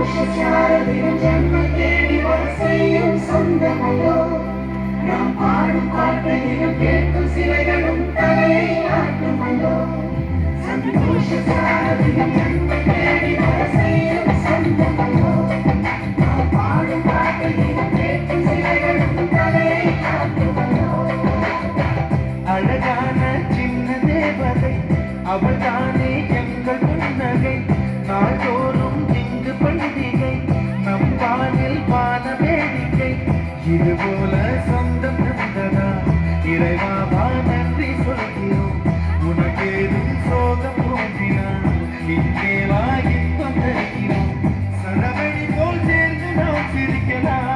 சந்தோஷச்சாரதிலும் ஜன்ம தேடி வர செய்யும் சொந்தமல்லோ நாம் பாடும் பாட்டையிலும் கேட்கும் சிலைகளும் தலையை ஆட்டுமல்லோ சந்தோஷச்சாரதிலும் ஜன்ம தேடி வர செய்யும் சொந்தமல்லோ நாம் பாடும் பாட்டையிலும் கேட்கும் சிலைகளும் தலையை ஆட்டுமல்லோ அழகான சின்ன தேவதை அவள் தானே எங்கள் புன்னகை நாள்தோறும் இங்கு பண்டிகை நம் வானில் வான வேடிக்கை இதுபோல சொந்தம் தந்ததா இறைவாவா நன்றி சொல்கிறோம் உனக்கேதும் சோகம் தோன்றினா இங்கேவா இன்பம் தருகிறோம் சரவழி போல் சேர்ந்து நாம் சிரிக்கலாம்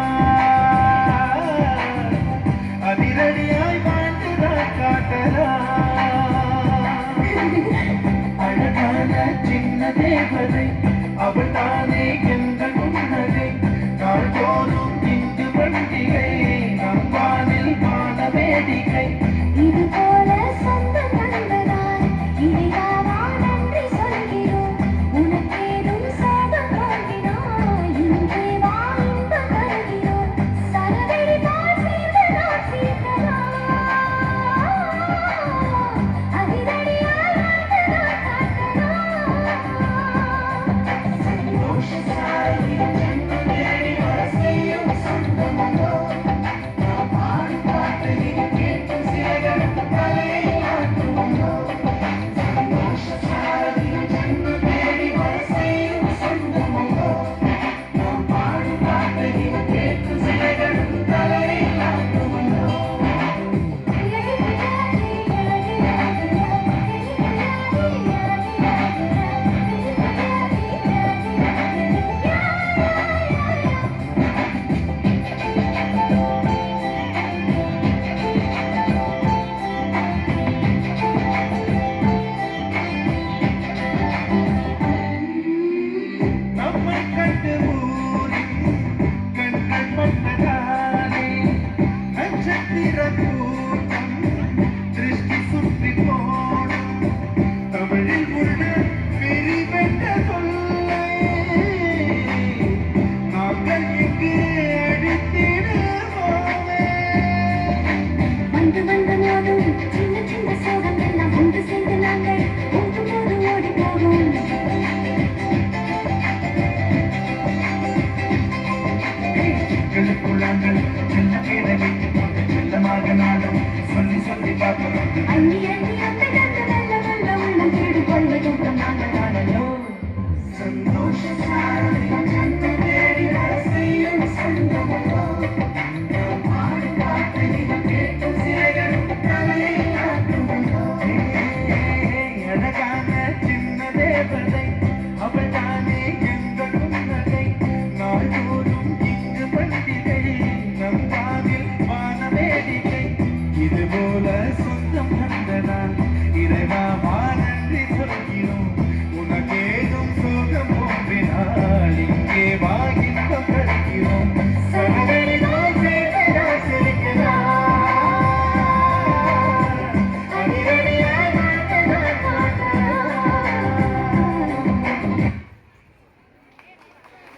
அதிரடியாய் வாழ்ந்துதான் காட்டலாம் அழகான சின்ன தேவதை அவள் தானே எங்கள் முன்னகை நாள்தோறும் இங்கு பண்டிகை நம் வானில் வான வேடிக்கை இது போல சொந்தம் தந்ததால் இறைவா நன்றி சொல்கிறோம் உனக்கேதும் சோகம் தோன்றினால் இங்கே வா இன்பம் தருகிறோம் சரவெளி போல் சேர்ந்து நாம் சிரிக்கலாம் அதிரடியாய் வாழ்ந்து நாம் காட்டலாம் சந்தோஷச்சாரதிலும் ஜன்ம தேடி வர செய்யும் சொந்தமல்லோ நாம் பாடும் பாட்டையிலும் கேட்கும் சிலைகளும் தலையை ஆட்டுமல்லோ சந்தோஷச்சாரதிலும் ஜன்ம தேடி வர செய்யும் சொந்தமல்லோ நாம் பாடும் பாட்டையிலும் கேட்கும் சிலைகளும் தலையை ஆட்டுமல்லோ நம்மை கண்டு ஊரின் கண்கள் பட்டதாலே நட்சத்திர கூட்டம் திருஷ்டி சுற்றி போடும் தமிழில் உள்ள பிரிவென்ற சொல்லை நாங்கள் இங்கு அடித்திடுவோமே வந்து வந்து மோதும் சின்ன சின்ன சோகம் எல்லாம் ஒன்று சேர்ந்து நாங்கள் போகும்போது ஓடி போவோம் சிக்கலுக்குள்ளாங்கள் சின்ன பேரை வைத்துக் கொண்டு செல்லமாக நாளும் சொல்லி சொல்லி பார்க்கிறோம் அந்நிய